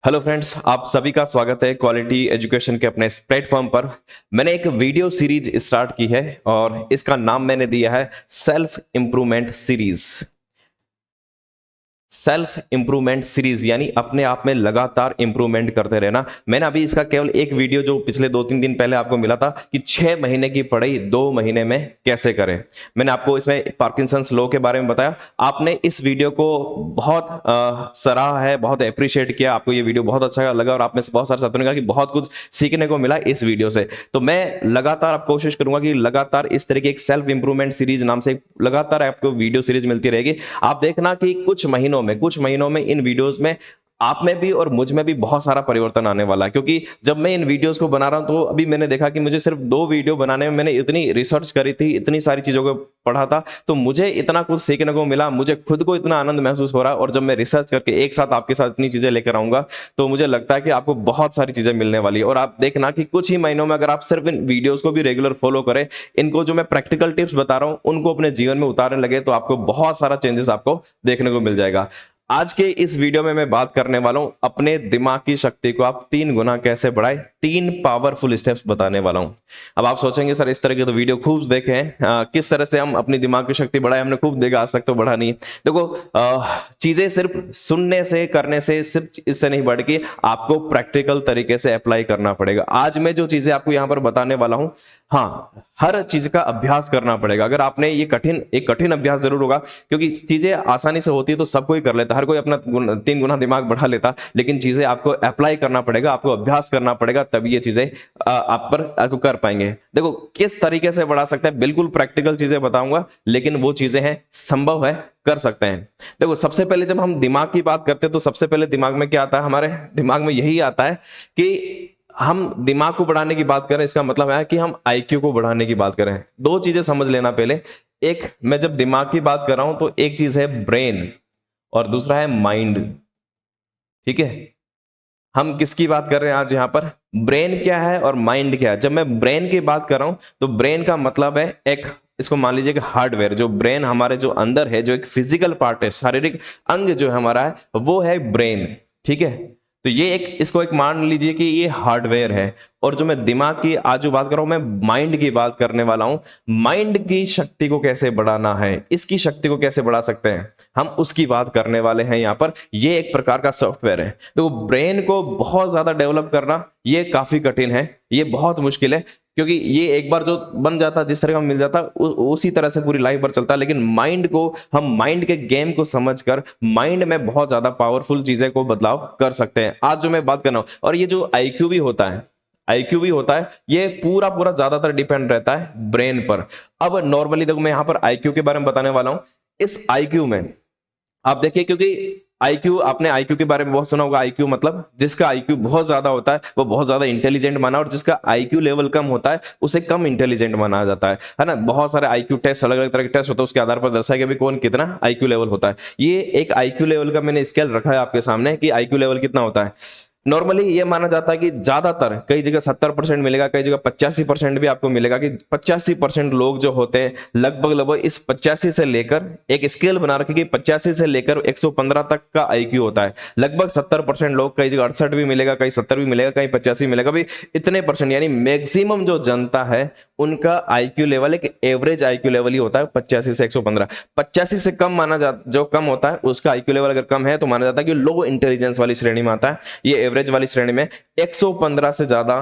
Hello friends, आप सभी का स्वागत है क्वालिटी एजुकेशन के अपने इस प्लेटफॉर्म पर। मैंने एक वीडियो सीरीज स्टार्ट की है और इसका नाम मैंने दिया है self improvement series. Self improvement series यानी अपने आप में लगातार इंप्रूवमेंट करते रहना। मैंने अभी इसका केवल एक वीडियो जो पिछले 2-3 दिन पहले आपको मिला था कि 6 महीने की पढ़ाई 2 महीने में कैसे करें। मैंने आपको इसमें पार्किंसंस लॉ के बारे में बताया। आपने इस वीडियो को बहुत सराहा है, बहुत अप्रिशिएट किया, आपको ये वीडियो बहुत अच्छा लगा और आप में से बहुत सारे साथियों ने कहा कि बहुत कुछ सीखने को मिला इस वीडियो से। तो मैं लगातार आप कोशिश करूंगा कि लगातार इस तरह की एक सेल्फ इंप्रूवमेंट सीरीज नाम से लगातार आपको वीडियो सीरीज मिलती रहेगी। आप देखना कि कुछ महीनों में इन वीडियोस में आप में भी और मुझ में भी बहुत सारा परिवर्तन आने वाला है। क्योंकि जब मैं इन वीडियोस को बना रहा हूं तो अभी मैंने देखा कि मुझे सिर्फ 2 वीडियो बनाने में मैंने इतनी रिसर्च करी थी, इतनी सारी चीजों को पढ़ा था, तो मुझे इतना कुछ सीखने को मिला, मुझे खुद को इतना आनंद महसूस हो रहा है। और जब मैं रिसर्च करके एक साथ आपके साथ इतनी चीजें लेकर आऊंगा तो मुझे लगता है कि आपको बहुत सारी चीजें मिलने वाली है। और आप देखना कि कुछ ही महीनों में अगर आप सिर्फ इन वीडियोस को भी रेगुलर फॉलो करें, इनको जो मैं प्रैक्टिकल टिप्स बता रहा हूं उनको अपने जीवन में उतारने लगे, तो आपको बहुत सारा चेंजेस आपको देखने को मिल जाएगा। आज के इस वीडियो में मैं बात करने वाला हूं अपने दिमाग की शक्ति को आप 3 गुना कैसे बढ़ाएं। 3 पावरफुल स्टेप्स बताने वाला हूं। अब आप सोचेंगे सर इस तरह के तो वीडियो खूब देखे हैं, किस तरह से हम अपनी दिमाग की शक्ति बढ़ाएं। हमने खूब देखा, आज तक तो बढ़ा नहीं। देखो, चीजें सिर्फ सुनने से करने से सिर्फ इससे नहीं बढ़ेगी, आपको प्रैक्टिकल तरीके से अप्लाई करना पड़ेगा। आज मैं जो चीजें आपको यहां पर बताने वाला हूं, हाँ, हर चीज का अभ्यास करना पड़ेगा। अगर आपने ये एक कठिन अभ्यास जरूर होगा, क्योंकि चीजें आसानी से होती है तो सब कोई कर लेता, हर कोई अपना 3 गुना दिमाग बढ़ा लेता, लेकिन चीजें आपको अप्लाई करना पड़ेगा, आपको अभ्यास करना पड़ेगा, तभी ये चीजें आपको कर पाएंगे। देखो किस तरीके से बढ़ा सकते हैं, बिल्कुल प्रैक्टिकल चीजें बताऊंगा, लेकिन वो चीजें हैं, संभव है, कर सकते हैं। देखो, सबसे पहले जब हम दिमाग की बात करते हैं तो सबसे पहले दिमाग में क्या आता है, हमारे दिमाग में यही आता है कि हम दिमाग को बढ़ाने की बात करें, इसका मतलब है कि हम आईक्यू को बढ़ाने की बात करें। 2 चीजें समझ लेना पहले। एक, मैं जब दिमाग की बात कर रहा हूं तो एक चीज है ब्रेन और दूसरा है माइंड। ठीक है, हम किसकी बात कर रहे हैं आज यहां पर? ब्रेन क्या है और माइंड क्या है। जब मैं ब्रेन की बात कर रहा हूं तो ब्रेन का मतलब है एक, इसको मान लीजिए कि हार्डवेयर, जो ब्रेन हमारे जो अंदर है, जो एक फिजिकल पार्ट है, शारीरिक अंग जो है हमारा है, वो है ब्रेन। ठीक है, तो ये एक, इसको एक मान लीजिए कि ये हार्डवेयर है। और जो मैं दिमाग की आज जो बात कर रहा हूं, मैं माइंड की बात करने वाला हूं। माइंड की शक्ति को कैसे बढ़ाना है, इसकी शक्ति को कैसे बढ़ा सकते हैं, हम उसकी बात करने वाले हैं यहां पर। ये एक प्रकार का सॉफ्टवेयर है। तो ब्रेन को बहुत ज्यादा डेवलप करना ये काफी कठिन है, ये बहुत मुश्किल है, क्योंकि ये एक बार जो बन जाता, जिस तरह का मिल जाता, उसी तरह से पूरी लाइफ भर चलता। लेकिन माइंड को, हम माइंड के गेम को समझकर माइंड में बहुत ज्यादा पावरफुल चीजें को बदलाव कर सकते हैं। आज जो मैं बात कर रहा हूं, और ये जो आईक्यू भी होता है, ये पूरा ज्यादातर डिपेंड रहता है ब्रेन पर। अब नॉर्मली देखो, मैं यहां पर आईक्यू के बारे में बताने वाला हूं। इस आईक्यू में आप देखिए, क्योंकि आईक्यू, आपने आईक्यू के बारे में बहुत सुना होगा। आईक्यू मतलब जिसका आईक्यू बहुत ज्यादा होता है वो बहुत ज्यादा इंटेलिजेंट माना, और जिसका आईक्यू लेवल कम होता है उसे कम इंटेलिजेंट माना जाता है ना। बहुत सारे आईक्यू टेस्ट, अलग अलग तरह के टेस्ट होते हैं, उसके आधार पर दर्शाया गया भी कौन कितना आईक्यू लेवल होता है। ये एक आईक्यू लेवल का मैंने स्केल रखा है आपके सामने कि आईक्यू लेवल कितना होता है। नॉर्मली ये माना जाता है कि ज्यादातर, कई जगह 70% मिलेगा, कई जगह 85% भी आपको मिलेगा, कि 85% लोग जो होते हैं लगभग इस 85 से लेकर, एक स्केल बना रखी कि 85 से लेकर 115 तक का आईक्यू होता है। लगभग 70% लोग, कई जगह 68 भी मिलेगा, कहीं 70 भी मिलेगा, कहीं 85 मिलेगा, भी इतने परसेंट, यानी मैक्सिमम जो जनता है उनका आईक्यू लेवल एक एवरेज आईक्यू लेवल ही होता है 85 से 115। 85 से कम माना जाता, जो कम होता है उसका आईक्यू लेवल अगर कम है तो माना जाता है कि लो इंटेलिजेंस वाली श्रेणी में आता है। ये एवरेज वाली श्रेणी में 115 से ज्यादा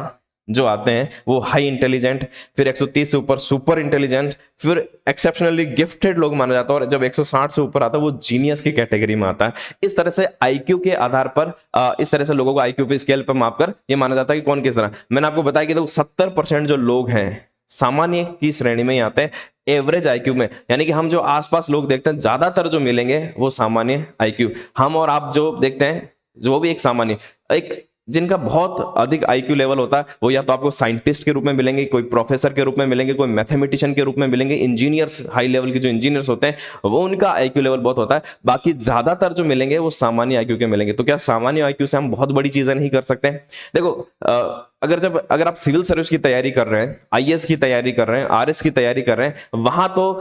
जो आते हैं वो हाई इंटेलिजेंट, फिर 130 से ऊपर सुपर इंटेलिजेंट, फिर एक्सेप्शनली गिफ्टेड लोग माना जाता है, और जब 160 से ऊपर आता है वो जीनियस की कैटेगरी में आता है। इस तरह से आईक्यू के आधार पर, इस तरह से लोगों को आईक्यू पे स्केल पर मापकर ये माना जाता है कि कौन किस तरह। मैंने आपको बताया कि देखो 70% जो लोग हैं सामान्य की श्रेणी में ही आते हैं, एवरेज आईक्यू में, यानी कि हम जो आसपास लोग देखते हैं ज्यादातर जो मिलेंगे वो सामान्य आईक्यू। हम और आप जो देखते हैं जो वो भी एक सामान्य, एक जिनका बहुत अधिक आईक्यू लेवल होता है वो या तो आपको साइंटिस्ट के रूप में मिलेंगे, कोई प्रोफेसर के रूप में मिलेंगे, कोई मैथमेटिशियन के रूप में मिलेंगे, इंजीनियर्स, हाई लेवल के जो इंजीनियर्स होते हैं वो उनका आईक्यू लेवल बहुत होता है। बाकी ज्यादातर जो मिलेंगे वो सामान्य आईक्यू के मिलेंगे। तो क्या सामान्य आईक्यू से हम बहुत बड़ी चीजें नहीं कर सकते? देखो, अगर आप सिविल सर्विस की तैयारी कर रहे हैं, आईएएस की तैयारी कर रहे हैं, आरएस की तैयारी कर रहे हैं, वहां तो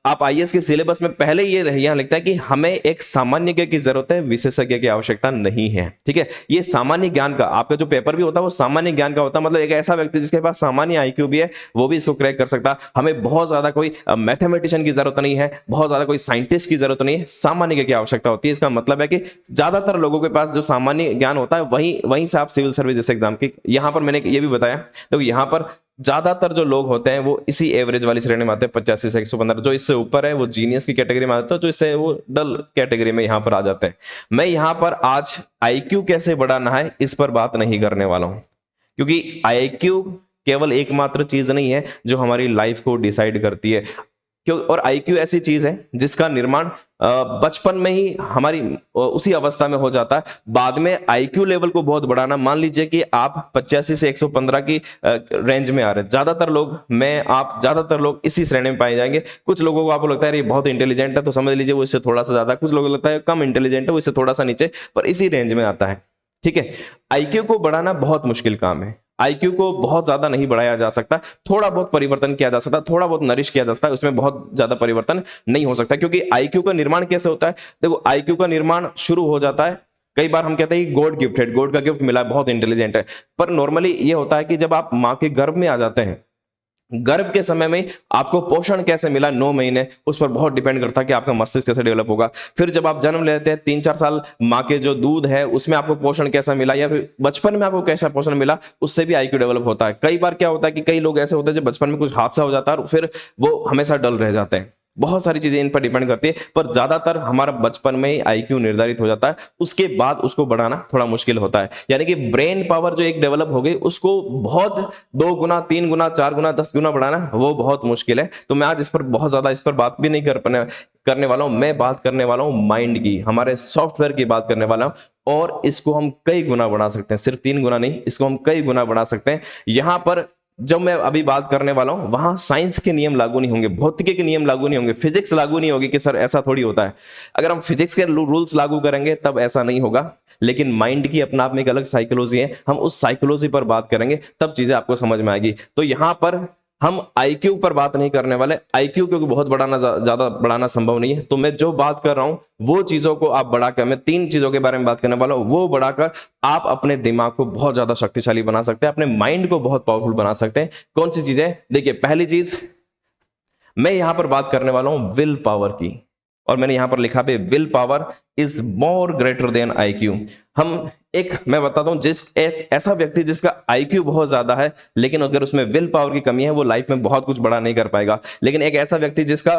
आप आईएएस के सिलेबस में पहले ये यहाँ लिखता है कि हमें एक सामान्य की जरूरत है, विशेषज्ञ की आवश्यकता नहीं है। ठीक है, ये सामान्य ज्ञान का आपका जो पेपर भी होता है वो सामान्य ज्ञान का होता है, मतलब एक ऐसा व्यक्ति जिसके पास सामान्य आईक्यू भी है वो भी इसको क्रैक कर सकता है। हमें बहुत ज्यादा कोई मैथमेटिशियन की जरूरत नहीं है, बहुत ज्यादा कोई साइंटिस्ट की जरूरत नहीं है, सामान्य की आवश्यकता होती है। इसका मतलब है कि ज्यादातर लोगों के पास जो सामान्य ज्ञान होता है वहीं से आप सिविल सर्विस जैसे एग्जाम की, यहां पर मैंने ये भी बताया, तो यहां पर ज्यादातर जो लोग होते हैं वो इसी एवरेज वाली श्रेणी में आते हैं, 85 से 115। जो इससे ऊपर है वो जीनियस की कैटेगरी में आते हैं, जो इससे वो डल कैटेगरी में यहां पर आ जाते हैं। मैं यहां पर आज आईक्यू कैसे बढ़ाना है इस पर बात नहीं करने वाला हूं, क्योंकि आईक्यू केवल एकमात्र चीज नहीं है जो हमारी लाइफ को डिसाइड करती है। क्यों? और आईक्यू ऐसी चीज है जिसका निर्माण बचपन में ही हमारी उसी अवस्था में हो जाता है। बाद में आईक्यू लेवल को बहुत बढ़ाना, मान लीजिए कि आप 85 से 115 की रेंज में आ रहे हैं, ज्यादातर लोग, मैं आप ज्यादातर लोग इसी श्रेणी में पाए जाएंगे। कुछ लोगों को आपको लगता है ये बहुत इंटेलिजेंट है तो समझ लीजिए वो इससे थोड़ा सा ज्यादा, कुछ लोगों को लगता है कम इंटेलिजेंट है वो इससे थोड़ा सा नीचे, पर इसी रेंज में आता है। ठीक है, आईक्यू को बढ़ाना बहुत मुश्किल काम है। आईक्यू को बहुत ज्यादा नहीं बढ़ाया जा सकता, थोड़ा बहुत परिवर्तन किया जा सकता, थोड़ा बहुत नरिश किया जा सकता है, उसमें बहुत ज्यादा परिवर्तन नहीं हो सकता। क्योंकि आईक्यू का निर्माण कैसे होता है? देखो, आईक्यू का निर्माण शुरू हो जाता है, कई बार हम कहते हैं गॉड गिफ्टेड, गॉड का गिफ्ट मिला है, बहुत इंटेलिजेंट है, पर नॉर्मली ये होता है कि जब आप मां के गर्भ में आ जाते हैं, गर्भ के समय में आपको पोषण कैसे मिला 9 महीने, उस पर बहुत डिपेंड करता है कि आपका मस्तिष्क कैसे डेवलप होगा। फिर जब आप जन्म लेते हैं 3-4 साल, माँ के जो दूध है उसमें आपको पोषण कैसा मिला, या फिर बचपन में आपको कैसा पोषण मिला, उससे भी आईक्यू डेवलप होता है। कई बार क्या होता है कि कई लोग ऐसे होते हैं जब बचपन में कुछ हादसा हो जाता है और फिर वो हमेशा डल रह जाते हैं। बहुत सारी चीजें इन पर डिपेंड करती है, पर ज्यादातर हमारा बचपन में ही आईक्यू निर्धारित हो जाता है, उसके बाद उसको बढ़ाना थोड़ा मुश्किल होता है। यानी कि ब्रेन पावर जो एक डेवलप हो गई उसको बहुत 2 गुना, 3 गुना, 4 गुना, 10 गुना बढ़ाना वो बहुत मुश्किल है। तो मैं आज इस पर बहुत ज्यादा इस पर बात भी नहीं करने वाला हूं। मैं बात करने वाला हूं माइंड की, हमारे सॉफ्टवेयर की बात करने वाला हूं, और इसको हम कई गुना बढ़ा सकते हैं, सिर्फ 3 गुना नहीं, इसको हम कई गुना बढ़ा सकते हैं। यहां पर जब मैं अभी बात करने वाला हूं वहां साइंस के नियम लागू नहीं होंगे, भौतिकी के नियम लागू नहीं होंगे, फिजिक्स लागू नहीं होगी कि सर ऐसा थोड़ी होता है। अगर हम फिजिक्स के रूल्स लागू करेंगे तब ऐसा नहीं होगा, लेकिन माइंड की अपना आप में एक अलग साइकोलॉजी है, हम उस साइकोलॉजी पर बात करेंगे तब चीजें आपको समझ में आएगी। तो यहां पर हम आईक्यू पर बात नहीं करने वाले, आईक्यू क्योंकि बहुत बढ़ाना, ज्यादा बढ़ाना संभव नहीं है। तो मैं जो बात कर रहा हूं वो चीजों को आप बढ़ाकर, मैं 3 चीजों के बारे में बात करने वाला हूं, वो बढ़ाकर आप अपने दिमाग को बहुत ज्यादा शक्तिशाली बना सकते हैं, अपने माइंड को बहुत पावरफुल बना सकते हैं। कौन सी चीजें? देखिए, पहली चीज मैं यहां पर बात करने वाला हूं विल पावर की, और मैंने यहां पर लिखा भी will power is more greater than IQ. मैं बताता हूं, एक ऐसा व्यक्ति जिसका आईक्यू बहुत ज्यादा है लेकिन अगर उसमें विल पावर की कमी है वो लाइफ में बहुत कुछ बड़ा नहीं कर पाएगा। लेकिन एक ऐसा व्यक्ति जिसका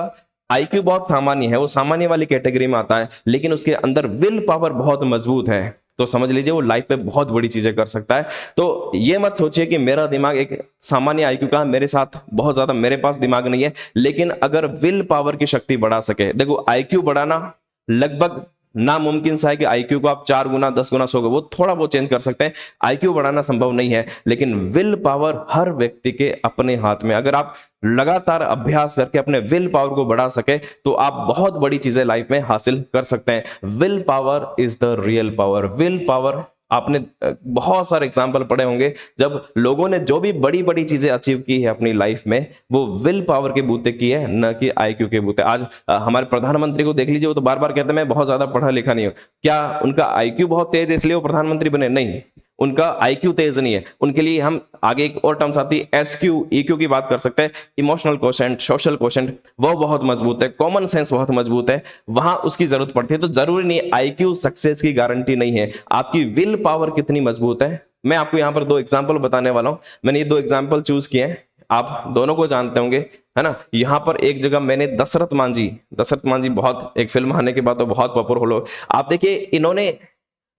आईक्यू बहुत सामान्य है, वो सामान्य वाली कैटेगरी में आता है, लेकिन उसके अंदर विल पावर बहुत मजबूत है, तो समझ लीजिए वो लाइफ में बहुत बड़ी चीजें कर सकता है। तो ये मत सोचिए कि मेरा दिमाग एक सामान्य आईक्यू का, मेरे साथ बहुत ज्यादा मेरे पास दिमाग नहीं है, लेकिन अगर विल पावर की शक्ति बढ़ा सके, देखो आईक्यू बढ़ाना लगभग नामुमकिन सा है कि आईक्यू को आप 4 गुना 10 गुना 100, वो थोड़ा बहुत चेंज कर सकते हैं, आईक्यू बढ़ाना संभव नहीं है। लेकिन विल पावर हर व्यक्ति के अपने हाथ में, अगर आप लगातार अभ्यास करके अपने विल पावर को बढ़ा सके तो आप बहुत बड़ी चीजें लाइफ में हासिल कर सकते हैं। Will power is the real power. Will power, आपने बहुत सारे एग्जाम्पल पढ़े होंगे जब लोगों ने जो भी बड़ी बड़ी चीजें अचीव की है अपनी लाइफ में, वो विल पावर के बूते की है, न कि आईक्यू के बूते। आज हमारे प्रधानमंत्री को देख लीजिए, वो तो बार बार कहते हैं मैं बहुत ज्यादा पढ़ा लिखा नहीं हूं। क्या उनका आईक्यू बहुत तेज है इसलिए वो प्रधानमंत्री बने? नहीं, उनका आईक्यू तेज नहीं है। उनके लिए हम आगे एक और टर्म्स आती है एसक्यू, ईक्यू की बात कर सकते हैं, इमोशनल क्वोशेंट, सोशल क्वोशेंट, वो बहुत मजबूत है, कॉमन सेंस बहुत मजबूत है, वहां उसकी जरूरत पड़ती है। तो जरूरी नहीं आईक्यू सक्सेस की गारंटी नहीं है, आपकी विल पावर कितनी मजबूत है। मैं आपको यहां पर 2 एग्जाम्पल बताने वाला हूं, मैंने ये 2 एग्जाम्पल चूज किए हैं, आप दोनों को जानते होंगे, है ना। यहां पर एक जगह मैंने दशरथ मांझी बहुत, एक फिल्म आने के बाद तो बहुत पॉपुलर हो, आप देखिए इन्होंने,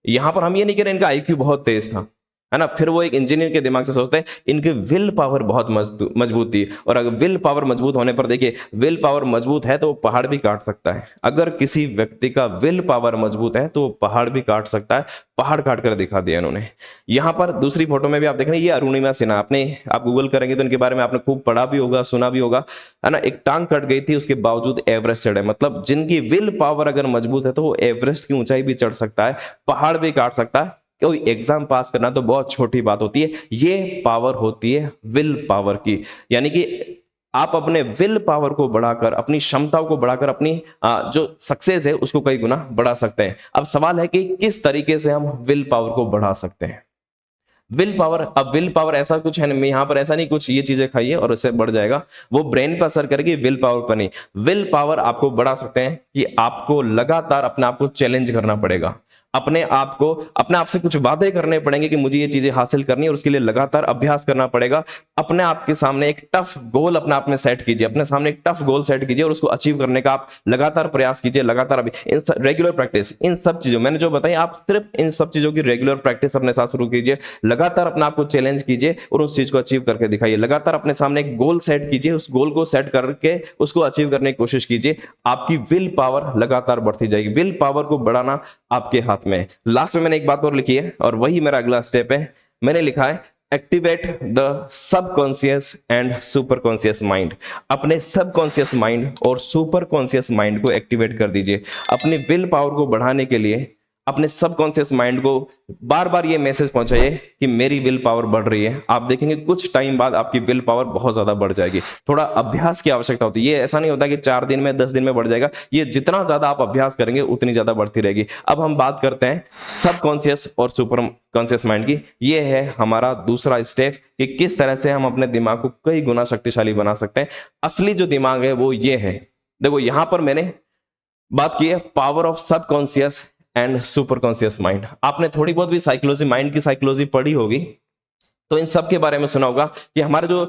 यहां पर हम ये नहीं कह रहे इनका आईक्यू बहुत तेज था, है ना, फिर वो एक इंजीनियर के दिमाग से सोचते हैं, इनकी विल पावर बहुत मजबूत थी। और अगर विल पावर मजबूत होने पर, देखिए विल पावर मजबूत है तो वो पहाड़ भी काट सकता है। अगर किसी व्यक्ति का विल पावर मजबूत है तो वो पहाड़ भी काट सकता है, पहाड़ काट कर दिखा दिया इन्होंने। यहां पर दूसरी फोटो में भी आप देख रहे हैं, ये अरुणिमा सिन्हा, आप गूगल करेंगे तो इनके बारे में आपने खूब पढ़ा भी होगा, सुना भी होगा, है ना। एक टांग कट गई थी, उसके बावजूद एवरेस्ट चढ़े, मतलब जिनकी विल पावर अगर मजबूत है तो वो एवरेस्ट की ऊंचाई भी चढ़ सकता है, पहाड़ भी काट सकता है। कोई एग्जाम पास करना तो बहुत छोटी बात होती है, ये पावर होती है विल पावर की। यानी कि आप अपने विल पावर को बढ़ाकर, अपनी क्षमताओं को बढ़ाकर, अपनी जो सक्सेस है उसको कई गुना बढ़ा सकते हैं। अब सवाल है कि किस तरीके से हम विल पावर को बढ़ा सकते हैं। विल पावर, अब विल पावर ऐसा कुछ है नहीं, यहाँ पर ऐसा नहीं कुछ ये चीजें खाइए और उससे बढ़ जाएगा, वो ब्रेन पर असर करेगी, विल पावर पर नहीं। विल पावर आपको बढ़ा सकते हैं कि आपको लगातार अपने आप को चैलेंज करना पड़ेगा, अपने आप से कुछ वादे करने पड़ेंगे कि मुझे ये चीजें हासिल करनी है और उसके लिए लगातार अभ्यास करना पड़ेगा। अपने आप के सामने एक टफ गोल अपने आप में सेट कीजिए, अपने सामने एक टफ गोल सेट कीजिए और उसको अचीव करने का आप लगातार प्रयास कीजिए, लगातार अभी इन रेगुलर प्रैक्टिस, इन सब चीजों मैंने जो बताई, आप सिर्फ इन सब चीजों की रेगुलर प्रैक्टिस अपने साथ शुरू कीजिए, लगातार अपने आप को चैलेंज कीजिए और उस चीज को अचीव करके दिखाइए। लगातार अपने सामने एक गोल सेट कीजिए, उस गोल को सेट करके उसको अचीव करने की कोशिश कीजिए। आपकी विल पावर लगातार बढ़ती जाएगी। विल पावर को बढ़ाना आपके हाथ में है। लास्ट में मैंने एक बात और लिखी है और वही मेरा अगला स्टेप है। मैंने लिखा है activate the subconscious and super conscious mind. अपने सबकॉन्शियस माइंड और सुपर कॉन्शियस माइंड को एक्टिवेट कर दीजिए। अपनी विल पावर को बढ़ाने के लिए अपने सबकॉन्शियस माइंड को बार बार ये मैसेज पहुंचाइए कि मेरी विल पावर बढ़ रही है। आप देखेंगे कुछ टाइम बाद आपकी विल पावर बहुत ज्यादा बढ़ जाएगी। थोड़ा अभ्यास की आवश्यकता होती है, ये ऐसा नहीं होता कि 4 दिन में 10 दिन में बढ़ जाएगा, ये जितना ज्यादा आप अभ्यास करेंगे उतनी ज्यादा बढ़ती रहेगी। अब हम बात करते हैं सबकॉन्शियस और सुपर कॉन्शियस माइंड की। ये है हमारा दूसरा स्टेप कि किस तरह से हम अपने दिमाग को कई गुना शक्तिशाली बना सकते हैं। असली जो दिमाग है वो ये है, देखो यहां पर मैंने बात की है power of subconscious and super conscious mind. आपने थोड़ी बहुत भी साइकोलॉजी, माइंड की साइकोलॉजी पढ़ी होगी तो इन सब के बारे में सुना होगा कि हमारा जो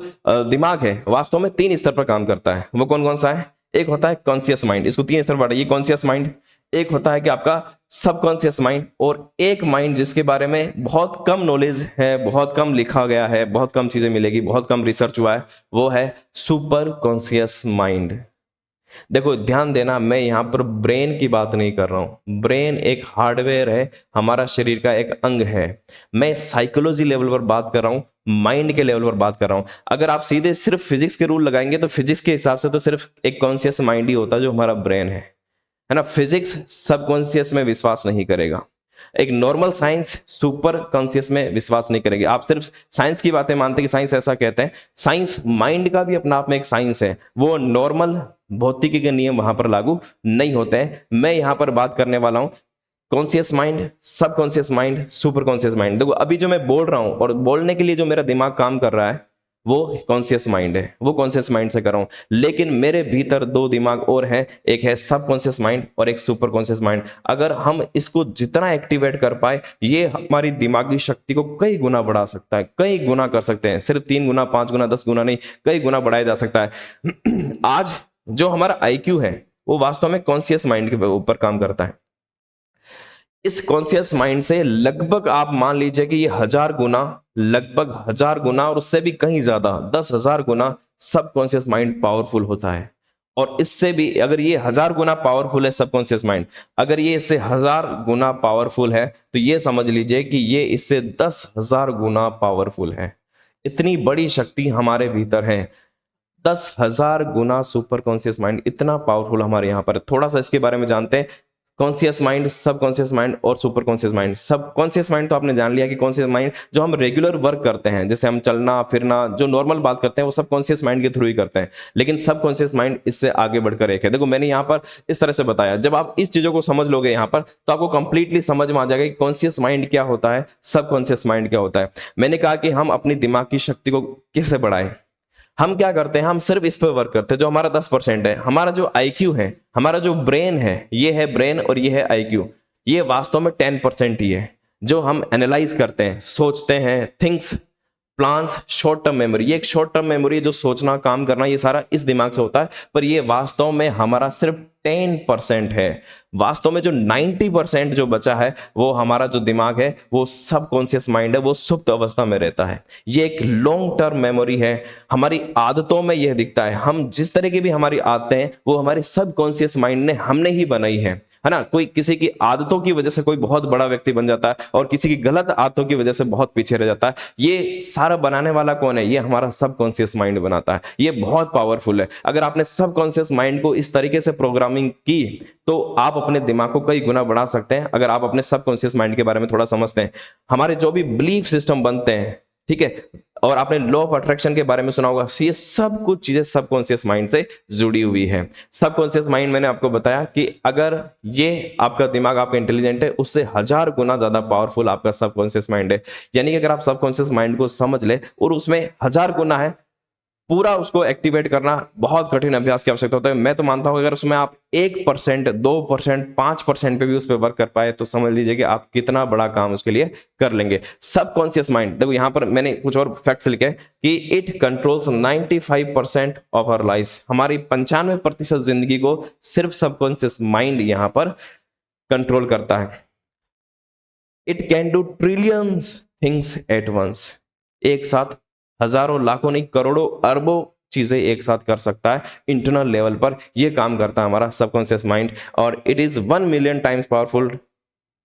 दिमाग है वास्तव में 3 स्तर पर काम करता है। वो कौन कौन सा है? एक होता है कॉन्शियस माइंड, इसको 3 स्तर बांटा, ये कॉन्शियस माइंड। एक होता है कि आपका सबकॉन्शियस माइंड, और एक माइंड जिसके बारे में बहुत कम नॉलेज है, बहुत कम लिखा गया है, बहुत कम चीजें मिलेगी, बहुत कम रिसर्च हुआ है, वो है सुपर कॉन्शियस माइंड। देखो ध्यान देना, मैं यहां पर ब्रेन की बात नहीं कर रहा हूं। ब्रेन एक हार्डवेयर है, हमारा शरीर का एक अंग है। मैं साइकोलॉजी लेवल पर बात कर रहा हूं, माइंड के लेवल पर बात कर रहा हूं। अगर आप सीधे सिर्फ फिजिक्स के रूल लगाएंगे तो फिजिक्स के हिसाब से तो सिर्फ एक कॉन्शियस माइंड ही होता है जो हमारा ब्रेन है ना। फिजिक्स सबकॉन्शियस में विश्वास नहीं करेगा, एक नॉर्मल साइंस सुपर कॉन्शियस में विश्वास नहीं करेगी। आप सिर्फ साइंस की बातें मानते हैं कि साइंस ऐसा कहते हैं, साइंस माइंड का भी अपना आप में एक साइंस है, वो नॉर्मल भौतिकी के नियम वहां पर लागू नहीं होते हैं। मैं यहां पर बात करने वाला हूं conscious mind, subconscious mind, super conscious mind. देखो अभी जो मैं बोल रहा हूं और बोलने के लिए जो मेरा दिमाग काम कर रहा है वो कॉन्शियस माइंड है, वो कॉन्शियस माइंड से कर रहा हूं, लेकिन मेरे भीतर 2 दिमाग और हैं, एक है सबकॉन्शियस माइंड और एक सुपर कॉन्शियस माइंड। अगर हम इसको जितना एक्टिवेट कर पाए ये हमारी दिमागी शक्ति को कई गुना बढ़ा सकता है, कई गुना कर सकते हैं, सिर्फ 3 गुना 5 गुना 10 गुना नहीं, कई गुना बढ़ाया जा सकता है। आज जो हमारा आईक्यू है वो वास्तव में कॉन्शियस माइंड के ऊपर काम करता है। इस कॉन्शियस माइंड से लगभग आप मान लीजिए कि ये 1000 गुना, लगभग 1000 गुना और उससे भी कहीं ज्यादा 10,000 गुना सबकॉन्शियस माइंड पावरफुल होता है। और इससे भी अगर ये 1000 गुना पावरफुल है सबकॉन्शियस माइंड, अगर ये इससे 1000 गुना पावरफुल है तो ये समझ लीजिए कि ये इससे 10,000 गुना पावरफुल है। इतनी बड़ी शक्ति हमारे भीतर है, 10,000 गुना सुपर कॉन्शियस माइंड इतना पावरफुल हमारे यहाँ पर। थोड़ा सा इसके बारे में जानते हैं, कॉन्शियस माइंड, सब कॉन्शियस माइंड और सुपर कॉन्शियस माइंड। सब कॉन्शियस माइंड तो आपने जान लिया कि कॉन्शियस माइंड जो हम रेगुलर वर्क करते हैं, जैसे हम चलना फिरना, जो नॉर्मल बात करते हैं वो सब कॉन्शियस माइंड के थ्रू ही करते हैं, लेकिन सब कॉन्शियस माइंड इससे आगे बढ़कर एक है। देखो मैंने यहाँ पर इस तरह से बताया, जब आप इस चीजों को समझ लोगे यहाँ पर तो आपको कंप्लीटली समझ में आ जाएगा कि कॉन्शियस माइंड क्या होता है, सब कॉन्शियस माइंड क्या होता है। मैंने कहा कि हम अपनी दिमाग की शक्ति को कैसे बढ़ाएं। हम क्या करते हैं, हम सिर्फ इस पर वर्क करते हैं जो हमारा 10% है। हमारा जो आईक्यू है, हमारा जो ब्रेन है, ये है ब्रेन और ये है आईक्यू, ये वास्तव में 10% ही है। जो हम एनालाइज करते हैं, सोचते हैं, thinks, plans, short term memory, ये एक शॉर्ट टर्म मेमोरी जो सोचना, काम करना, ये सारा इस दिमाग से होता है, पर ये वास्तव में हमारा सिर्फ 10% है। वास्तव में जो 90% जो बचा है वो हमारा जो दिमाग है वो सबकॉन्शियस माइंड है, वो सुप्त अवस्था में रहता है। ये एक लॉन्ग टर्म मेमोरी है। हमारी आदतों में यह दिखता है, हम जिस तरह की भी हमारी आदतें हैं वो हमारे सबकॉन्शियस माइंड ने, हमने ही बनाई है ना। कोई किसी की आदतों की वजह से कोई बहुत बड़ा व्यक्ति बन जाता है और किसी की गलत आदतों की वजह से बहुत पीछे रह जाता है। ये सारा बनाने वाला कौन है? ये हमारा सबकॉन्शियस माइंड बनाता है। ये बहुत पावरफुल है। अगर आपने सबकॉन्शियस माइंड को इस तरीके से प्रोग्रामिंग की तो आप अपने दिमाग को कई गुना बढ़ा सकते हैं। अगर आप अपने सबकॉन्शियस माइंड के बारे में थोड़ा समझते हैं, हमारे जो भी बिलीफ सिस्टम बनते हैं, ठीक है। और आपने लॉ ऑफ अट्रैक्शन के बारे में सुना होगा। ये सब कुछ चीजें सबकॉन्शियस माइंड से जुड़ी हुई है। सबकॉन्शियस माइंड मैंने आपको बताया कि अगर ये आपका दिमाग आपका इंटेलिजेंट है, उससे 1000 गुना ज्यादा पावरफुल आपका सबकॉन्शियस माइंड है। यानी कि अगर आप सबकॉन्शियस माइंड को समझ ले और उसमें 1000 गुना है, पूरा उसको एक्टिवेट करना बहुत कठिन अभ्यास की आवश्यकता होता है। मैं तो मानता हूं अगर उसमें आप 1%, 2%, 5% पे भी उस पर वर्क कर पाए तो समझ लीजिए कि आप कितना बड़ा काम उसके लिए कर लेंगे। सबकॉन्शियस माइंड, देखो यहां पर मैंने कुछ और फैक्ट्स लिखे कि it controls 95% of our life. हमारी 95% जिंदगी को सिर्फ सबकॉन्शियस माइंड यहां पर कंट्रोल करता है। It can do trillions things at once. एक साथ हजारों, लाखों नहीं, करोड़ों, अरबों चीजें एक साथ कर सकता है। इंटरनल लेवल पर यह काम करता है हमारा सबकॉन्शियस माइंड, और it is 1 million times powerful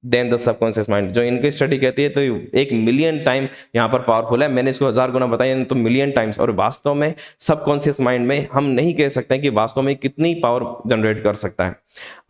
than the subconscious mind. जो इनकी स्टडी कहती है तो 1 मिलियन टाइम यहाँ पर पावरफुल है। मैंने इसको 1000 गुना बताया, तो मिलियन टाइम्स। और वास्तव में सबकॉन्शियस माइंड में हम नहीं कह सकते कि वास्तव में कितनी पावर जनरेट कर सकता है।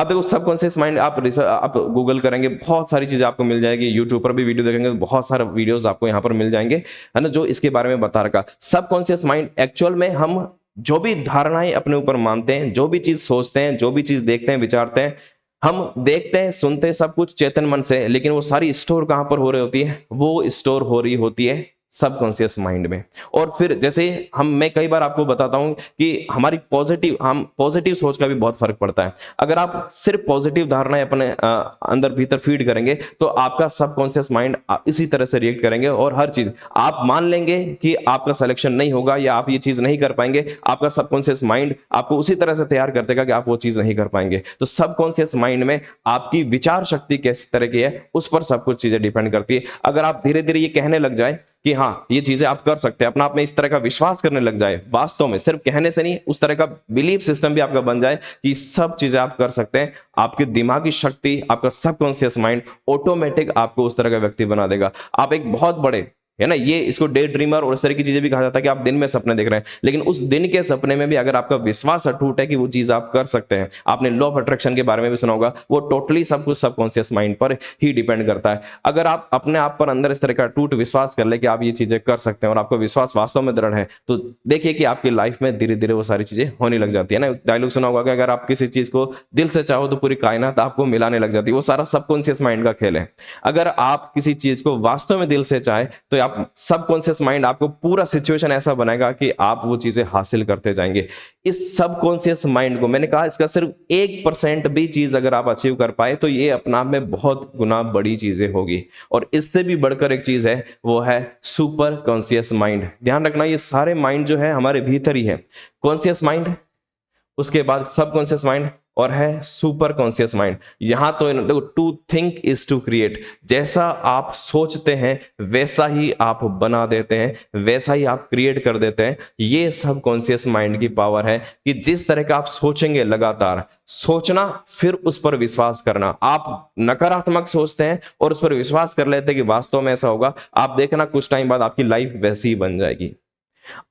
अब देखो सबकॉन्शियस माइंड, आप गूगल करेंगे बहुत सारी चीजें आपको मिल जाएगी, यूट्यूब पर भी वीडियो देखेंगे तो बहुत सारे वीडियोस आपको यहाँ पर मिल जाएंगे, है ना, जो इसके बारे में बता रखा। सबकॉन्शियस माइंड एक्चुअल में हम जो भी धारणाएं अपने ऊपर मानते हैं, जो भी चीज सोचते हैं, जो भी चीज देखते हैं, विचारते हैं, हम देखते हैं, सुनते हैं सब कुछ चेतन मन से, लेकिन वो सारी स्टोर कहां पर हो रही होती है? वो स्टोर हो रही होती है सबकॉन्शियस माइंड में। और फिर जैसे मैं कई बार आपको बताता हूं कि हमारी पॉजिटिव सोच का भी बहुत फर्क पड़ता है। अगर आप सिर्फ पॉजिटिव धारणाएं अपने अंदर भीतर फीड करेंगे तो आपका सबकॉन्शियस माइंड इसी तरह से रिएक्ट करेंगे, और हर चीज आप मान लेंगे कि आपका सिलेक्शन नहीं होगा या आप ये चीज नहीं कर पाएंगे, आपका सबकॉन्शियस माइंड आपको उसी तरह से तैयार कर देगा कि आप वो चीज नहीं कर पाएंगे। तो सबकॉन्शियस माइंड में आपकी विचार शक्ति किस तरह की है, उस पर सब कुछ चीजें डिपेंड करती है। अगर आप धीरे धीरे ये कहने लग जाए कि हाँ ये चीजें आप कर सकते हैं, अपना आप में इस तरह का विश्वास करने लग जाए, वास्तव में सिर्फ कहने से नहीं, उस तरह का बिलीफ सिस्टम भी आपका बन जाए कि सब चीजें आप कर सकते हैं, आपकी दिमागी शक्ति, आपका सबकॉन्शियस माइंड ऑटोमेटिक आपको उस तरह का व्यक्ति बना देगा। आप एक बहुत बड़े, है ना, ये इसको डे ड्रीमर और इस तरह की चीजें भी कहा जाता है कि आप दिन में सपने देख रहे हैं, लेकिन उस दिन के सपने में भी अगर आपका विश्वास अटूट है कि वो चीज आप कर सकते हैं, आपने लॉ ऑफ अट्रैक्शन के बारे में भी सुना होगा, वो टोटली सब कुछ सबकॉन्शियस माइंड पर ही डिपेंड करता है। अगर आप अपने आप पर अंदर इस तरह का अटूट विश्वास कर ले कि आप ये चीजें कर सकते हैं और आपका विश्वास वास्तव में दृढ़ है, तो देखिए कि आपकी लाइफ में धीरे धीरे वो सारी चीजें होने लग जाती है ना। डायलॉग सुना होगा कि अगर आप किसी चीज को दिल से चाहो तो पूरी कायनात आपको मिलाने लग जाती है। वो सारा सबकॉन्शियस माइंड का खेल है। अगर आप किसी चीज को वास्तव में दिल से चाहे तो आप सबकॉन्शियस माइंड आपको पूरा सिचुएशन ऐसा बनाएगा कि आप वो चीजें हासिल करते जाएंगे। इस सबकॉन्शियस माइंड को मैंने कहा, इसका सिर्फ 1% भी चीज अगर आप अचीव कर पाए तो ये अपना आप में बहुत गुना बड़ी चीजें होगी। और इससे भी बढ़कर एक चीज है, वो है सुपर कॉन्शियस माइंड। ध्यान रखना, ये सारे माइंड जो है हमारे भीतर ही है। कॉन्शियस माइंड, उसके बाद सबकॉन्शियस माइंड, और है सुपर कॉन्शियस माइंड। यहां तो देखो, to think is to create. जैसा आप सोचते हैं वैसा ही आप बना देते हैं, वैसा ही आप क्रिएट कर देते हैं। ये सबकॉन्शियस माइंड की पावर है कि जिस तरह का आप सोचेंगे, लगातार सोचना, फिर उस पर विश्वास करना। आप नकारात्मक सोचते हैं और उस पर विश्वास कर लेते हैं कि वास्तव में ऐसा होगा, आप देखना कुछ टाइम बाद आपकी लाइफ वैसी ही बन जाएगी।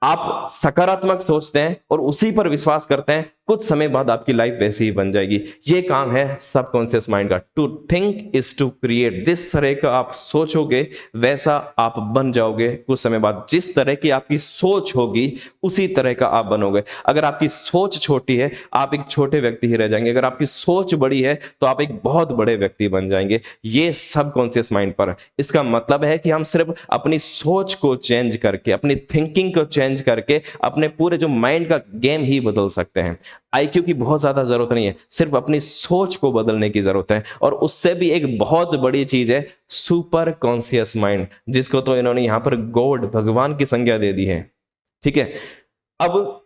आप सकारात्मक सोचते हैं और उसी पर विश्वास करते हैं, कुछ समय बाद आपकी लाइफ वैसी ही बन जाएगी। ये काम है सबकॉन्शियस माइंड का। To think is to create. जिस तरह का आप सोचोगे वैसा आप बन जाओगे कुछ समय बाद। जिस तरह की आपकी सोच होगी उसी तरह का आप बनोगे। अगर आपकी सोच छोटी है, आप एक छोटे व्यक्ति ही रह जाएंगे। अगर आपकी सोच बड़ी है तो आप एक बहुत बड़े व्यक्ति बन जाएंगे। ये सबकॉन्शियस माइंड पर है। इसका मतलब है कि हम सिर्फ अपनी सोच को चेंज करके, अपनी थिंकिंग को चेंज करके अपने पूरे जो माइंड का गेम ही बदल सकते हैं। आईक्यू की बहुत ज्यादा जरूरत नहीं है, सिर्फ अपनी सोच को बदलने की जरूरत है। और उससे भी एक बहुत बड़ी चीज है सुपर कॉन्शियस माइंड, जिसको तो इन्होंने यहां पर गॉड, भगवान की संज्ञा दे दी है। ठीक है, अब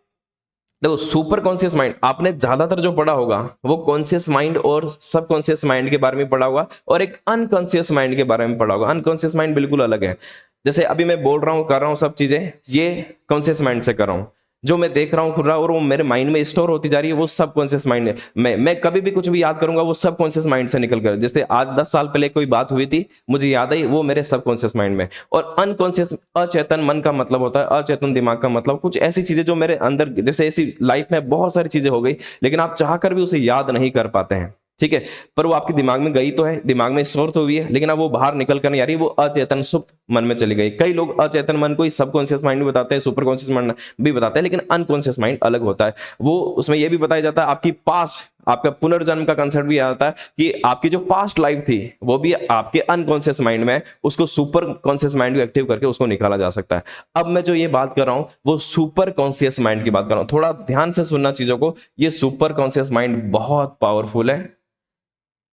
देखो सुपर कॉन्शियस माइंड आपने ज्यादातर जो पढ़ा होगा वो कॉन्शियस माइंड और सबकॉन्शियस माइंड के बारे में पढ़ा होगा, और एक अनकॉन्शियस माइंड के बारे में पढ़ा होगा। अनकॉन्शियस माइंड बिल्कुल अलग है। जैसे अभी मैं बोल रहा हूं, कर रहा हूं सब चीजें, ये कॉन्शियस माइंड से कर रहा हूं। जो मैं देख रहा हूं, खुद रहा और वो मेरे माइंड में स्टोर होती जा रही है, वो सबकॉन्शियस माइंड है। मैं कभी भी कुछ भी याद करूंगा वो सबकॉन्शियस माइंड से निकल कर, जैसे आज 10 साल पहले कोई बात हुई थी, मुझे याद आई, वो मेरे सबकॉन्शियस माइंड में। और अनकॉन्शियस, अचेतन मन का मतलब होता है, अचेतन दिमाग का मतलब कुछ ऐसी चीजें जो मेरे अंदर, जैसे ऐसी लाइफ में बहुत सारी चीजें हो गई लेकिन आप चाहकर भी उसे याद नहीं कर पाते हैं। ठीक है, पर वो आपके दिमाग में गई तो है, दिमाग में स्टोर तो हुई है, लेकिन अब वो बाहर निकल कर नहीं आ रही, वो अचेतन सुप्त मन में चली गई। कई लोग अचेतन मन को ही सबकॉन्शियस माइंड भी बताते हैं, सुपर कॉन्शियस माइंड भी बताते हैं, लेकिन अनकॉन्शियस माइंड अलग होता है। वो उसमें यह भी बताया जाता है आपकी पास्ट, आपका पुनर्जन्म का कंसेप्ट भी आता है कि आपकी जो पास्ट लाइफ थी वो भी आपके अनकॉन्शियस माइंड में, उसको सुपर कॉन्शियस माइंड को एक्टिव करके उसको निकाला जा सकता है। अब मैं जो ये बात कर रहा हूं वो सुपर कॉन्शियस माइंड की बात कर रहा हूं, थोड़ा ध्यान से सुनना चीजों को। ये सुपर कॉन्शियस माइंड बहुत पावरफुल है।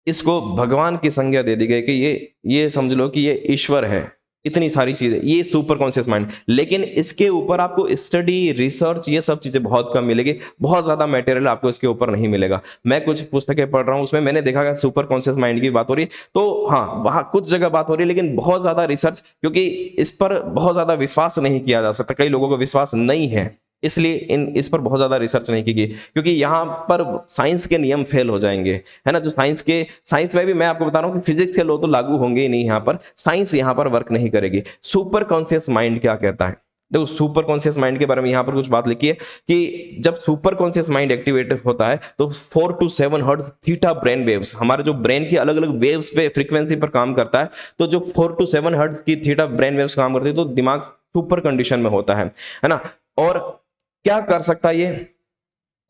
इसको भगवान की संज्ञा दे दी गई कि ये समझ लो कि ये ईश्वर है, इतनी सारी चीजें, ये सुपर कॉन्शियस माइंड। लेकिन इसके ऊपर आपको स्टडी, रिसर्च, ये सब चीजें बहुत कम मिलेगी, बहुत ज्यादा मटेरियल आपको इसके ऊपर नहीं मिलेगा। मैं कुछ पुस्तकें पढ़ रहा हूं, उसमें मैंने देखा कि सुपर कॉन्शियस माइंड की बात हो रही है, तो हाँ वहां कुछ जगह बात हो रही है, लेकिन बहुत ज्यादा रिसर्च, क्योंकि इस पर बहुत ज्यादा विश्वास नहीं किया जा सकता, कई लोगों को विश्वास नहीं है, इसलिए इस पर बहुत ज्यादा रिसर्च नहीं की गई, क्योंकि यहां पर साइंस के नियम फेल हो जाएंगे, है ना। जो साइंस में भी मैं आपको बता रहा हूं कि फिजिक्स के लॉ तो लागू होंगे ही नहीं, यहां पर साइंस यहां पर वर्क नहीं करेगी। सुपर कॉन्शियस माइंड क्या कहता है, देखो सुपर कॉन्शियस माइंड के बारे में यहां पर कुछ बात लिखी है कि जब सुपर कॉन्शियस माइंड एक्टिवेट होता है तो 4 to 7 hertz theta brain waves, हमारे जो ब्रेन की अलग अलग वेव्स पे, फ्रीक्वेंसी पर काम करता है, तो जो 4 to 7 हर्ट्ज की थीटा ब्रेन वेव्स काम करती है तो दिमाग सुपर कंडीशन में होता है ना। और क्या कर सकता है ये,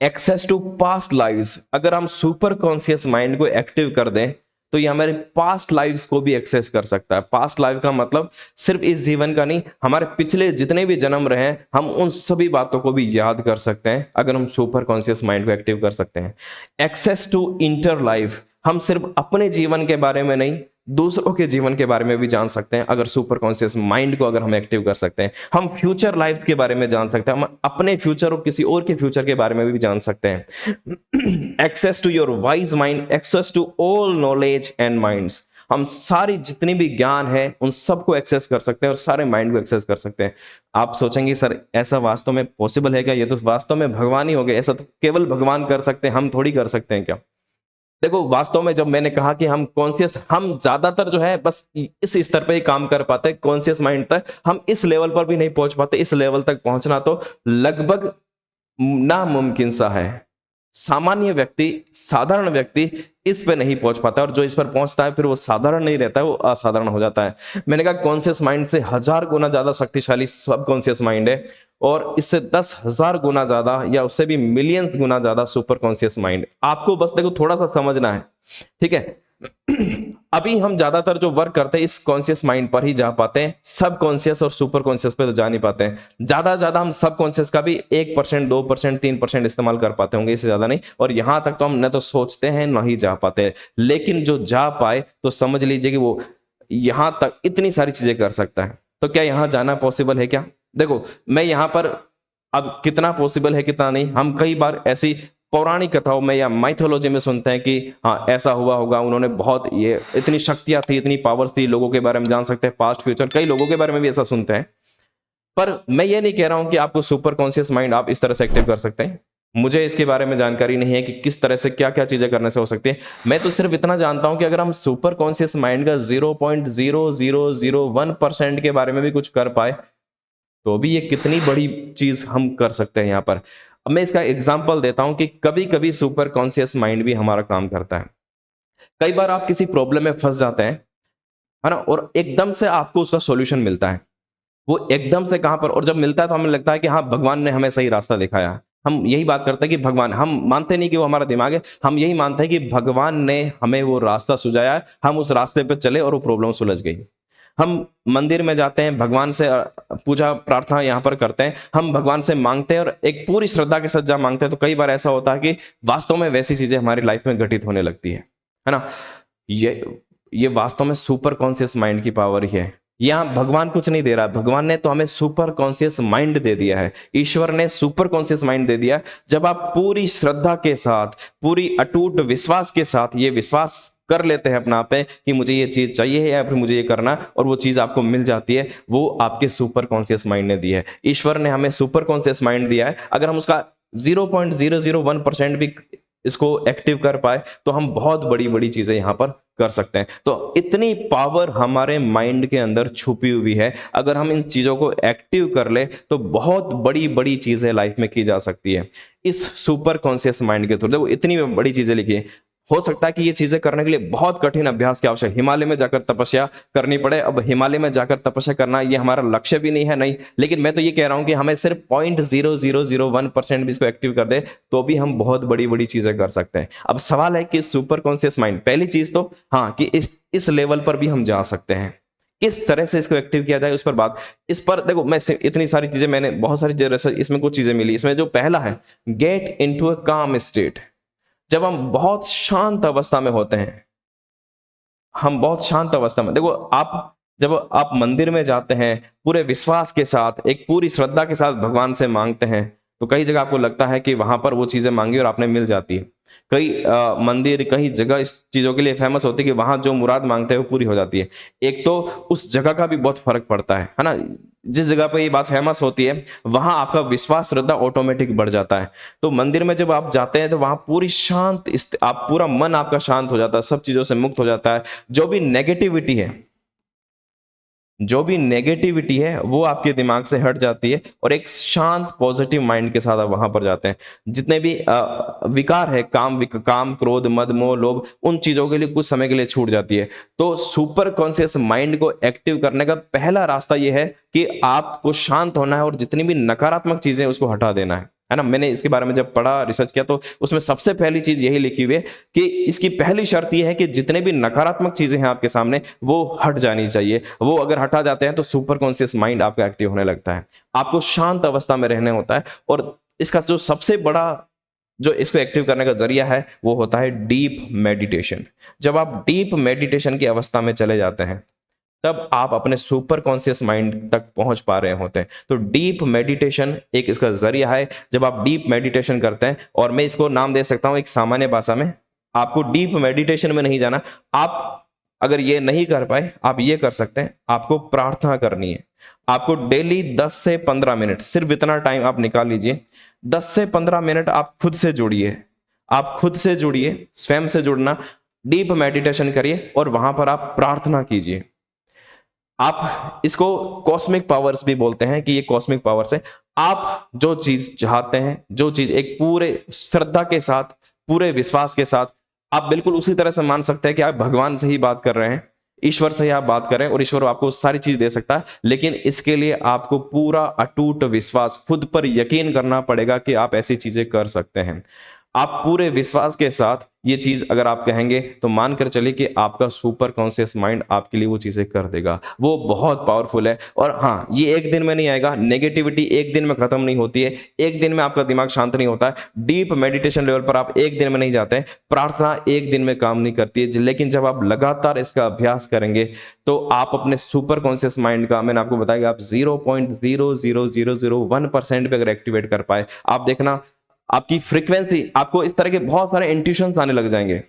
एक्सेस टू पास्ट लाइव्स। अगर हम सुपर कॉन्शियस माइंड को एक्टिव कर दें तो ये हमारे पास्ट लाइव्स को भी एक्सेस कर सकता है। पास्ट लाइफ का मतलब सिर्फ इस जीवन का नहीं, हमारे पिछले जितने भी जन्म रहे हैं हम उन सभी बातों को भी याद कर सकते हैं अगर हम सुपर कॉन्शियस माइंड को एक्टिव कर सकते हैं। एक्सेस टू इंटर लाइफ, हम सिर्फ अपने जीवन के बारे में नहीं, दूसरों के जीवन के बारे में भी जान सकते हैं अगर सुपर कॉन्शियस माइंड को अगर हम एक्टिव कर सकते हैं। हम फ्यूचर लाइफ के बारे में जान सकते हैं, हम अपने फ्यूचर और किसी और के फ्यूचर के बारे में भी जान सकते हैं। Access to your wise mind, access to all knowledge and minds, हम सारी जितनी भी ज्ञान है उन सबको एक्सेस कर सकते हैं और सारे माइंड को एक्सेस कर सकते हैं। आप सोचेंगे सर ऐसा वास्तव में पॉसिबल है क्या, ये तो वास्तव में भगवान ही हो गए, ऐसा तो केवल भगवान कर सकते हैं, हम थोड़ी कर सकते हैं क्या। देखो वास्तव में जब मैंने कहा कि हम कॉन्शियस, हम ज्यादातर जो है बस इस स्तर पे ही काम कर पाते हैं, कॉन्शियस माइंड तक हम इस लेवल पर भी नहीं पहुंच पाते। इस लेवल तक पहुंचना तो लगभग नामुमकिन सा है। सामान्य व्यक्ति, साधारण व्यक्ति इस पे नहीं पहुंच पाता, और जो इस पर पहुंचता है फिर वो साधारण नहीं रहता है, वो असाधारण हो जाता है। मैंने कहा कॉन्शियस माइंड से 1000 गुना ज्यादा शक्तिशाली सब कॉन्शियस माइंड है, और इससे 10,000 गुना ज्यादा या उससे भी मिलियंस गुना ज्यादा सुपर कॉन्शियस माइंड। आपको बस देखो थोड़ा सा समझना है, ठीक है। अभी हम ज्यादातर जो वर्क करते हैं इस कॉन्शियस माइंड पर ही जा पाते हैं, सब कॉन्शियस और सुपर कॉन्शियस पे तो जा नहीं पाते हैं। ज्यादा हम सब कॉन्शियस का भी 1%, 2%, 3% इस्तेमाल कर पाते होंगे, इससे ज्यादा नहीं। और यहां तक तो हम न तो सोचते हैं ना ही जा पाते, लेकिन जो जा पाए तो समझ लीजिए कि वो यहां तक इतनी सारी चीजें कर सकता है। तो क्या यहां जाना पॉसिबल है क्या? देखो मैं यहां पर, अब कितना पॉसिबल है कितना नहीं, हम कई बार ऐसी पौराणिक कथाओं में या माइथोलॉजी में सुनते हैं कि हाँ ऐसा हुआ होगा, उन्होंने बहुत, ये इतनी शक्तियां थी, इतनी पावर्स थी, लोगों के बारे में जान सकते हैं, पास्ट फ्यूचर, कई लोगों के बारे में भी ऐसा सुनते हैं। पर मैं ये नहीं कह रहा हूं कि आपको सुपर कॉन्शियस माइंड आप इस तरह से एक्टिव कर सकते हैं। मुझे इसके बारे में जानकारी नहीं है कि किस तरह से क्या क्या चीजें करने से हो सकती है। मैं तो सिर्फ इतना जानता हूं कि अगर हम सुपर कॉन्शियस माइंड का 0.0001% के बारे में भी कुछ कर पाए तो भी ये कितनी बड़ी चीज हम कर सकते हैं यहाँ पर। अब मैं इसका एग्जांपल देता हूं कि कभी कभी सुपर कॉन्शियस माइंड भी हमारा काम करता है। कई बार आप किसी प्रॉब्लम में फंस जाते हैं, है ना, और एकदम से आपको उसका सॉल्यूशन मिलता है। वो एकदम से कहां पर, और जब मिलता है तो हमें लगता है कि हाँ भगवान ने हमें सही रास्ता दिखाया। हम यही बात करते हैं कि भगवान, हम मानते नहीं कि वो हमारा दिमाग है, हम यही मानते हैं कि भगवान ने हमें वो रास्ता सुझाया है, हम उस रास्ते पर चले और वो प्रॉब्लम सुलझ गई। हम मंदिर में जाते हैं, भगवान से पूजा प्रार्थना यहाँ पर करते हैं, हम भगवान से मांगते हैं और एक पूरी श्रद्धा के साथ जब मांगते हैं तो कई बार ऐसा होता है कि वास्तव में वैसी चीजें हमारी लाइफ में घटित होने लगती है ना। ये वास्तव में सुपर कॉन्शियस माइंड की पावर ही है। यहाँ भगवान कुछ नहीं दे रहा, भगवान ने तो हमें सुपर कॉन्शियस माइंड दे दिया है, ईश्वर ने सुपर कॉन्शियस माइंड दे दिया। जब आप पूरी श्रद्धा के साथ, पूरी अटूट विश्वास के साथ ये विश्वास कर लेते हैं अपना पे कि मुझे ये चीज चाहिए या फिर मुझे ये करना, और वो चीज आपको मिल जाती है, वो आपके सुपर कॉन्शियस माइंड ने दी है। ईश्वर ने हमें सुपर कॉन्शियस माइंड दिया है। अगर हम उसका 0.001% भी इसको एक्टिव कर पाए तो हम बहुत बड़ी बड़ी चीजें यहां पर कर सकते हैं। तो इतनी पावर हमारे माइंड के अंदर छुपी हुई है, अगर हम इन चीजों को एक्टिव कर ले तो बहुत बड़ी बड़ी चीजें लाइफ में की जा सकती है इस सुपर कॉन्शियस माइंड के थ्रू। देखो इतनी बड़ी चीजें लिखी है, हो सकता है कि ये चीजें करने के लिए बहुत कठिन अभ्यास की आवश्यक, हिमालय में जाकर तपस्या करनी पड़े। अब हिमालय में जाकर तपस्या करना ये हमारा लक्ष्य भी नहीं है, नहीं, लेकिन मैं तो ये कह रहा हूं कि हमें सिर्फ 0.0001% भी इसको एक्टिव कर दे तो भी हम बहुत बड़ी बड़ी चीजें कर सकते हैं। अब सवाल है कि सुपर कॉन्शियस माइंड, पहली चीज तो हाँ कि इस लेवल पर भी हम जा सकते हैं, किस तरह से इसको एक्टिव किया जाए उस पर बात। इस पर देखो मैं इतनी सारी चीजें, मैंने बहुत सारी चीजें, इसमें कुछ चीजें मिली। इसमें जो पहला है, गेट इनटू अ काम स्टेट। जब हम बहुत शांत अवस्था में होते हैं, हम बहुत शांत अवस्था में, देखो आप जब आप मंदिर में जाते हैं पूरे विश्वास के साथ, एक पूरी श्रद्धा के साथ भगवान से मांगते हैं, तो कई जगह आपको लगता है कि वहां पर वो चीजें मांगी और आपने मिल जाती है। कई मंदिर, कई जगह इस चीजों के लिए फेमस होती है कि वहां जो मुराद मांगते हैं वो पूरी हो जाती है। एक तो उस जगह का भी बहुत फर्क पड़ता है ना। जिस जगह पे ये बात फेमस होती है वहां आपका विश्वास, श्रद्धा ऑटोमेटिक बढ़ जाता है। तो मंदिर में जब आप जाते हैं तो वहां पूरी शांत, आप पूरा मन आपका शांत हो जाता है, सब चीजों से मुक्त हो जाता है। जो भी नेगेटिविटी है वो आपके दिमाग से हट जाती है और एक शांत पॉजिटिव माइंड के साथ आप वहां पर जाते हैं। जितने भी विकार है, काम, क्रोध, मद, मोह, लोभ, उन चीजों के लिए कुछ समय के लिए छूट जाती है। तो सुपर कॉन्शियस माइंड को एक्टिव करने का पहला रास्ता यह है कि आपको शांत होना है और जितनी भी नकारात्मक चीजें उसको हटा देना है ना। मैंने इसके बारे में जब पढ़ा, रिसर्च किया, तो उसमें सबसे पहली चीज यही लिखी हुई है कि इसकी पहली शर्त यह है कि जितने भी नकारात्मक चीजें हैं आपके सामने वो हट जानी चाहिए। वो अगर हटा जाते हैं तो सुपर कॉन्शियस माइंड आपका एक्टिव होने लगता है, आपको शांत अवस्था में रहने होता है। और इसका जो सबसे बड़ा जो इसको एक्टिव करने का जरिया है वो होता है डीप मेडिटेशन। जब आप डीप मेडिटेशन की अवस्था में चले जाते हैं तब आप अपने सुपर कॉन्शियस माइंड तक पहुंच पा रहे होते हैं। तो डीप मेडिटेशन एक इसका जरिया है। जब आप डीप मेडिटेशन करते हैं, और मैं इसको नाम दे सकता हूं एक सामान्य भाषा में, आपको डीप मेडिटेशन में नहीं जाना। आप अगर ये नहीं कर पाए, आप ये कर सकते हैं, आपको प्रार्थना करनी है। आपको डेली 10 से 15 मिनट, सिर्फ इतना टाइम आप निकाल लीजिए। 10 से 15 मिनट आप खुद से जुड़िए, आप खुद से जुड़िए, स्वयं से जुड़ना, डीप मेडिटेशन करिए और वहां पर आप प्रार्थना कीजिए। आप इसको कॉस्मिक पावर्स भी बोलते हैं कि ये कॉस्मिक पावर्स है। आप जो चीज चाहते हैं, जो चीज एक पूरे श्रद्धा के साथ, पूरे विश्वास के साथ, आप बिल्कुल उसी तरह से मान सकते हैं कि आप भगवान से ही बात कर रहे हैं, ईश्वर से ही आप बात कर रहे हैं और ईश्वर आपको सारी चीज दे सकता है। लेकिन इसके लिए आपको पूरा अटूट विश्वास, खुद पर यकीन करना पड़ेगा कि आप ऐसी चीजें कर सकते हैं। आप पूरे विश्वास के साथ ये चीज अगर आप कहेंगे तो मानकर चलिए कि आपका सुपर कॉन्शियस माइंड आपके लिए वो चीजें कर देगा। वो बहुत पावरफुल है। और हाँ, ये एक दिन में नहीं आएगा, नेगेटिविटी एक दिन में खत्म नहीं होती है, एक दिन में आपका दिमाग शांत नहीं होता है। डीप मेडिटेशन लेवल पर आप एक दिन में नहीं जाते हैं, प्रार्थना एक दिन में काम नहीं करती है। लेकिन जब आप लगातार इसका अभ्यास करेंगे तो आप अपने सुपर कॉन्शियस माइंड का, मैंने आपको बताया, आप 0.00001% पे अगर एक्टिवेट कर पाए, आप देखना आपकी फ्रीक्वेंसी, आपको इस तरह के बहुत सारे इंट्यूशंस आने लग जाएंगे।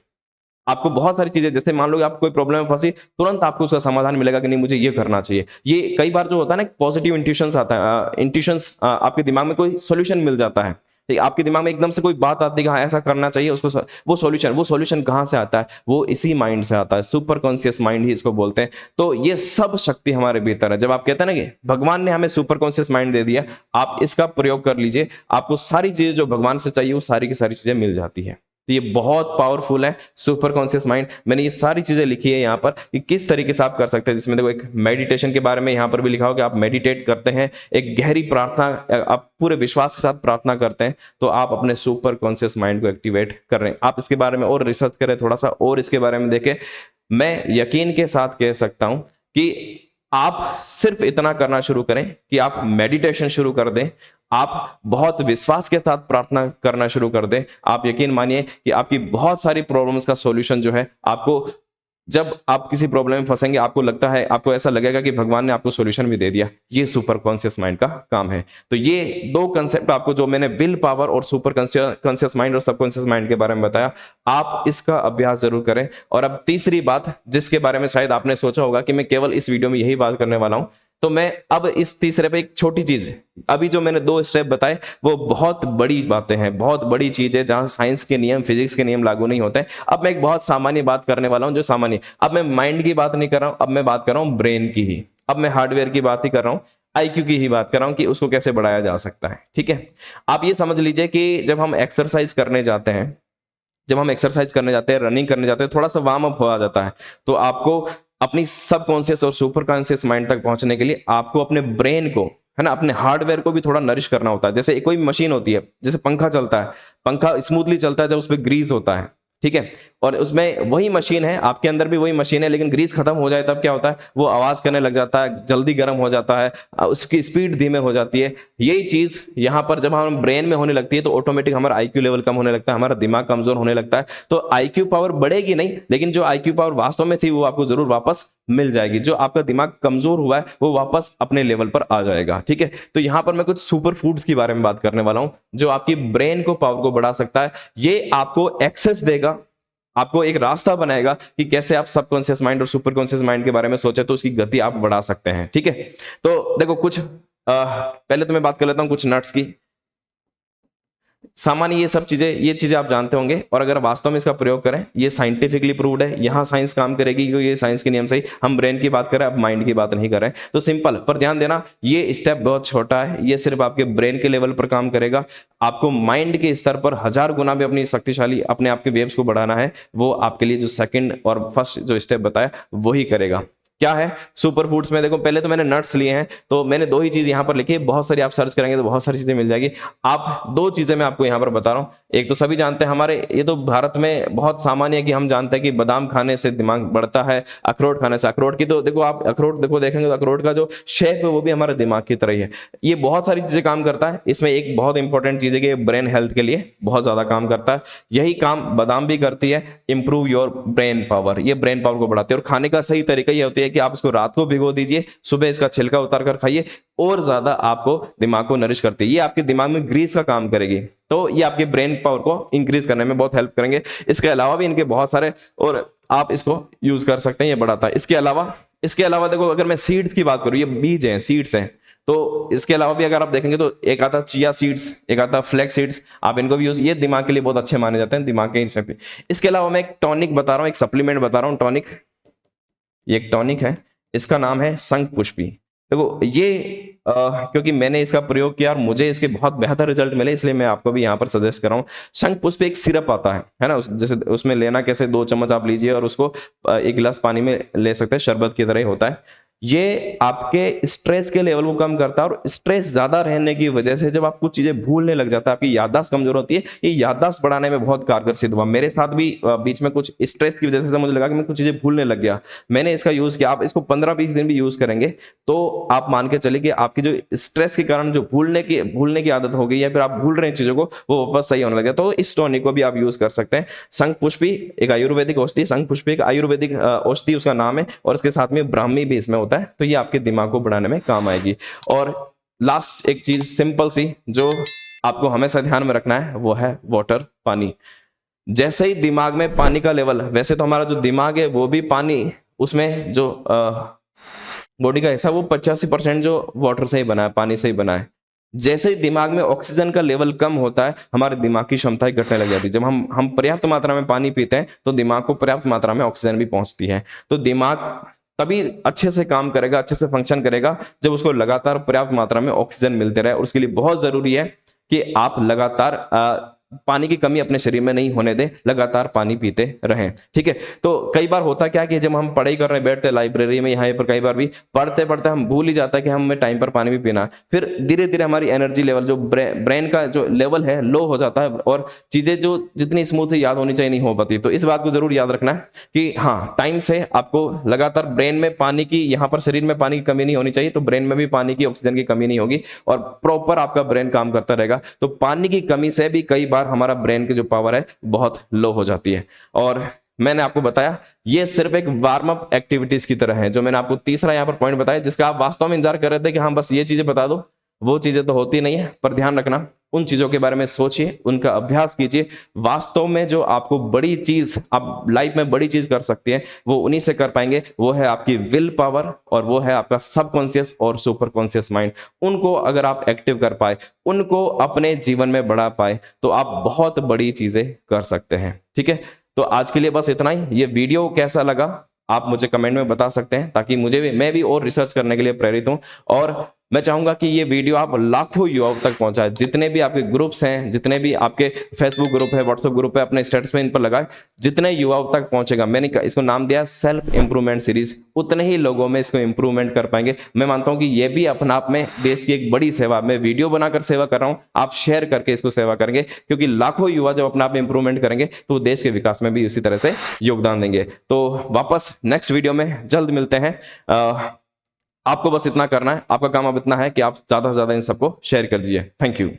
आपको बहुत सारी चीजें, जैसे मान लो कि आप कोई प्रॉब्लम में फंसी, तुरंत आपको उसका समाधान मिलेगा कि नहीं मुझे ये करना चाहिए। ये कई बार जो होता है ना, पॉजिटिव इंट्यूशंस आता है, इंट्यूशंस, आपके दिमाग में कोई सॉल्यूशन मिल जाता है। आपके दिमाग में एकदम से कोई बात आती है कि हाँ ऐसा करना चाहिए, उसको वो सॉल्यूशन कहाँ से आता है? वो इसी माइंड से आता है, सुपर कॉन्शियस माइंड ही इसको बोलते हैं। तो ये सब शक्ति हमारे भीतर है। जब आप कहते हैं ना कि भगवान ने हमें सुपर कॉन्शियस माइंड दे दिया, आप इसका प्रयोग कर लीजिए, आपको सारी चीजें जो भगवान से चाहिए वो सारी की सारी चीजें मिल जाती है। तो ये बहुत पावरफुल है सुपर कॉन्शियस माइंड। मैंने ये सारी चीजें लिखी है यहाँ पर कि किस तरीके से आप कर सकते हैं, जिसमें देखो एक मेडिटेशन के बारे में यहाँ पर भी लिखा हो कि आप मेडिटेट करते हैं, एक गहरी प्रार्थना, आप पूरे विश्वास के साथ प्रार्थना करते हैं, तो आप अपने सुपर कॉन्शियस माइंड को एक्टिवेट कर रहे हैं। आप इसके बारे में और रिसर्च करें, थोड़ा सा और इसके बारे में देखें। मैं यकीन के साथ कह सकता हूं कि आप सिर्फ इतना करना शुरू करें कि आप मेडिटेशन शुरू कर दें, आप बहुत विश्वास के साथ प्रार्थना करना शुरू कर दें। आप यकीन मानिए कि आपकी बहुत सारी प्रॉब्लम्स का सॉल्यूशन जो है, आपको जब आप किसी प्रॉब्लम में फंसेंगे, आपको लगता है, आपको ऐसा लगेगा कि भगवान ने आपको सॉल्यूशन भी दे दिया। ये सुपर कॉन्शियस माइंड का काम है। तो ये दो कंसेप्ट आपको, जो मैंने विल पावर और सुपर कॉन्शियस माइंड और सबकॉन्शियस माइंड के बारे में बताया, आप इसका अभ्यास जरूर करें। और अब तीसरी बात, जिसके बारे में शायद आपने सोचा होगा कि मैं केवल इस वीडियो में यही बात करने वाला हूं, तो मैं अब इस तीसरे पे एक छोटी चीज, अभी जो मैंने 2 स्टेप बताए वो बहुत बड़ी बातें हैं, बहुत बड़ी चीज है, जहां साइंस के नियम, फिजिक्स के नियम लागू नहीं होते हैं। अब मैं एक बहुत सामान्य बात करने वाला हूं, जो सामान्य, अब मैं माइंड की बात नहीं कर रहा हूं, अब मैं बात कर रहा हूं ब्रेन की ही। अब मैं हार्डवेयर की बात ही कर रहा हूं, आईक्यू की ही बात कर रहा हूं कि उसको कैसे बढ़ाया जा सकता है। ठीक है, आप ये समझ लीजिए कि जब हम एक्सरसाइज करने जाते हैं जब हम एक्सरसाइज करने जाते हैं, रनिंग करने जाते हैं, थोड़ा सा वार्म अप हो जाता है, तो आपको अपनी सबकॉन्शियस और सुपर कॉन्शियस माइंड तक पहुंचने के लिए आपको अपने ब्रेन को, है ना, अपने हार्डवेयर को भी थोड़ा नरिश करना होता है। जैसे कोई मशीन होती है, जैसे पंखा चलता है, पंखा स्मूथली चलता है जब उस पर ग्रीस होता है, ठीक है, और उसमें वही मशीन है, आपके अंदर भी वही मशीन है, लेकिन ग्रीस खत्म हो जाए तब क्या होता है, वो आवाज करने लग जाता है, जल्दी गर्म हो जाता है, उसकी स्पीड धीमे हो जाती है। यही चीज यहाँ पर जब हम ब्रेन में होने लगती है तो ऑटोमेटिक हमारा आईक्यू लेवल कम होने लगता है, हमारा दिमाग कमजोर होने लगता है। तो आईक्यू पावर बढ़ेगी नहीं, लेकिन जो आईक्यू पावर वास्तव में थी वो आपको जरूर वापस मिल जाएगी। जो आपका दिमाग कमजोर हुआ है वो वापस अपने लेवल पर आ जाएगा, ठीक है। तो यहां पर मैं कुछ सुपर फूड्स के बारे में बात करने वाला हूं जो आपकी ब्रेन को पावर को बढ़ा सकता है। ये आपको एक्सेस देगा, आपको एक रास्ता बनाएगा कि कैसे आप सबकॉन्शियस माइंड और सुपर कॉन्शियस माइंड के बारे में सोचे तो उसकी गति आप बढ़ा सकते हैं, ठीक है। तो देखो कुछ पहले तो मैं बात कर लेता हूं कुछ नट्स की। सामान्य ये चीजें आप जानते होंगे, और अगर वास्तव में इसका प्रयोग करें, ये साइंटिफिकली प्रूव्ड है, यहाँ साइंस काम करेगी क्योंकि ये साइंस के नियम से ही हम ब्रेन की बात करें, अब माइंड की बात नहीं कर रहे हैं। तो सिंपल, पर ध्यान देना ये स्टेप बहुत छोटा है, ये सिर्फ आपके ब्रेन के लेवल पर काम करेगा। आपको माइंड के स्तर पर 1000 गुना भी अपनी शक्तिशाली अपने आप के वेव्स को बढ़ाना है, वो आपके लिए जो सेकंड और फर्स्ट जो स्टेप बताया वही करेगा। क्या है सुपर फूड्स में? देखो पहले तो मैंने नट्स लिए हैं, तो मैंने 2 ही चीज यहां पर लिखी है, बहुत सारी आप सर्च करेंगे तो बहुत सारी चीजें मिल जाएगी। आप 2 चीजें मैं आपको यहां पर बता रहा हूं। एक तो सभी जानते हैं, हमारे ये तो भारत में बहुत सामान्य है कि हम जानते हैं कि बादाम खाने से दिमाग बढ़ता है, अखरोट खाने से। अखरोट की तो देखो आप अखरोट देखो देखेंगे तो अखरोट का जो शेप है वो भी हमारे दिमाग की तरह ही है। ये बहुत सारी चीजें काम करता है। इसमें एक बहुत इंपॉर्टेंट चीज है कि ब्रेन हेल्थ के लिए बहुत ज्यादा काम करता है। यही काम बादाम भी करती है, इंप्रूव योर ब्रेन पावर, ये ब्रेन पावर को बढ़ाती है। और खाने का सही तरीका ये होती है कि आप इसको रात को भिगो दीजिए, सुबह इसका छिलका उतार कर खाइए, और ज्यादा आपको दिमाग को नरिश करती है। ये आपके दिमाग में ग्रीस का काम करेगी, तो ये आपके ब्रेन पावर को इंक्रीज करने में बहुत हेल्प करेंगे। इसके अलावा भी इनके बहुत सारे, और आप इसको यूज कर सकते हैं, ये बढ़ाता है। इसके अलावा देखो अगर मैं सीड्स की बात करूं, ये बीज हैं, सीड्स हैं, तो इसके अलावा भी अगर आप देखेंगे तो एक आता चिया सीड्स, एक आता फ्लैक्स सीड्स, आप इनको भी यूज, ये दिमाग के लिए बहुत अच्छे माने जाते हैं, दिमाग के शक्ति। इसके अलावा मैं एक टॉनिक बता रहा हूं, एक सप्लीमेंट बता रहा हूं, टॉनिक। ये एक टॉनिक है, इसका नाम है शंख पुष्पी। देखो ये क्योंकि मैंने इसका प्रयोग किया और मुझे इसके बहुत बेहतर रिजल्ट मिले, इसलिए मैं आपको भी यहाँ पर सजेस्ट कर रहा हूँ। शंख पुष्प एक सिरप आता है ना, जैसे उसमें लेना कैसे, 2 चम्मच आप लीजिए और उसको 1 गिलास पानी में ले सकते हैं, शरबत की तरह ही होता है। ये आपके स्ट्रेस के लेवल को कम करता है, और स्ट्रेस ज्यादा रहने की वजह से जब आप कुछ चीजें भूलने लग जाता है, आपकी याददाश्त कमजोर होती है, ये याददाश्त बढ़ाने में बहुत कारगर सिद्ध हुआ। मेरे साथ भी बीच में कुछ स्ट्रेस की वजह से मुझे लगा कि मैं कुछ चीजें भूलने लग गया, मैंने इसका यूज किया। आप इसको 15-20 दिन भी यूज करेंगे तो आप मान के चलिए कि आपकी जो स्ट्रेस के कारण जो भूलने की आदत हो गई है, फिर आप भूल रहे हैं चीजों को, वो वापस सही होने लग जाए। तो इस टॉनिक को भी आप यूज कर सकते हैं। शंख पुष्पी एक आयुर्वेदिक औषधि, शंख पुष्पी एक आयुर्वेदिक औषधि उसका नाम है, और इसके साथ में ब्राह्मी भी इसमें होता है, तो ये आपके दिमाग को बढ़ाने में काम आएगी। और लास्ट एक चीज सिंपल सी जो आपको हमेशा ध्यान में रखना है, वो है वाटर, पानी। जैसे ही दिमाग में पानी का लेवल, वैसे तो हमारा जो दिमाग है वो भी पानी, उसमें जो बॉडी का हिस्सा वो 85% जो वाटर से ही बना है, पानी से ही बना है। जैसे ही दिमाग में ऑक्सीजन का लेवल कम होता है, हमारे दिमाग की क्षमताएं घटने लग जाती है। जब हम पर्याप्त मात्रा में पानी पीते हैं तो दिमाग को पर्याप्त मात्रा में ऑक्सीजन भी पहुंचती है, तो दिमाग तभी अच्छे से काम करेगा, अच्छे से फंक्शन करेगा जब उसको लगातार पर्याप्त मात्रा में ऑक्सीजन मिलते रहे। और उसके लिए बहुत जरूरी है कि आप लगातार पानी की कमी अपने शरीर में नहीं होने दें, लगातार पानी पीते रहें, ठीक है। तो कई बार होता क्या कि जब हम पढ़ाई कर रहे हैं, बैठते हैं लाइब्रेरी में, यहाँ पर कई बार भी पढ़ते पढ़ते हम भूल ही जाता है कि हमें टाइम पर पानी भी पीना। फिर धीरे धीरे हमारी एनर्जी लेवल, जो ब्रेन का जो लेवल है, लो हो जाता है, और चीजें जो जितनी स्मूथ से याद होनी चाहिए नहीं हो पाती। तो इस बात को जरूर याद रखना है कि हाँ, टाइम से आपको लगातार ब्रेन में पानी की, यहाँ पर शरीर में पानी की कमी नहीं होनी चाहिए, तो ब्रेन में भी पानी की, ऑक्सीजन की कमी नहीं होगी, और प्रॉपर आपका ब्रेन काम करता रहेगा। तो पानी की कमी से भी कई बार हमारा ब्रेन की जो पावर है बहुत लो हो जाती है। और मैंने आपको बताया ये सिर्फ एक वार्म अप एक्टिविटीज की तरह है, जो मैंने आपको तीसरा यहाँ पर पॉइंट बताया, जिसका आप वास्तव में इंतजार कर रहे थे कि हाँ बस ये चीजें बता दो, वो चीजें तो होती नहीं है। पर ध्यान रखना, उन चीजों के बारे में सोचिए, उनका अभ्यास कीजिए। वास्तव में जो आपको बड़ी चीज, आप लाइफ में बड़ी चीज कर सकती है, वो उन्हीं से कर पाएंगे। वो है आपकी विल पावर, और वो है आपका सबकॉन्शियस और सुपर कॉन्शियस माइंड। उनको अगर आप एक्टिव कर पाए, उनको अपने जीवन में बढ़ा पाए, तो आप बहुत बड़ी चीजें कर सकते हैं, ठीक है। तो आज के लिए बस इतना ही। ये वीडियो कैसा लगा आप मुझे कमेंट में बता सकते हैं, ताकि मैं भी और रिसर्च करने के लिए प्रेरित हूं। और मैं चाहूंगा कि ये वीडियो आप लाखों युवाओं तक पहुंचाए, जितने भी आपके ग्रुप्स हैं, जितने भी आपके फेसबुक ग्रुप है, व्हाट्सएप ग्रुप है, अपने स्टेटस में इन पर लगाए, जितने युवाओं तक पहुंचेगा, मैंने इसको नाम दिया सेल्फ इंप्रूवमेंट सीरीज, उतने ही लोगों में इसको इंप्रूवमेंट कर पाएंगे। मैं मानता हूं कि ये भी अपना आप में देश की एक बड़ी सेवा, मैं वीडियो बनाकर सेवा कर रहा हूं, आप शेयर करके इसको सेवा करेंगे, क्योंकि लाखों युवा जब अपना आप इंप्रूवमेंट करेंगे तो देश के विकास में भी उसी तरह से योगदान देंगे। तो वापस नेक्स्ट वीडियो में जल्द मिलते हैं। आपको बस इतना करना है, आपका काम अब इतना है कि आप ज्यादा से ज्यादा इन सबको शेयर कर दीजिए। Thank you.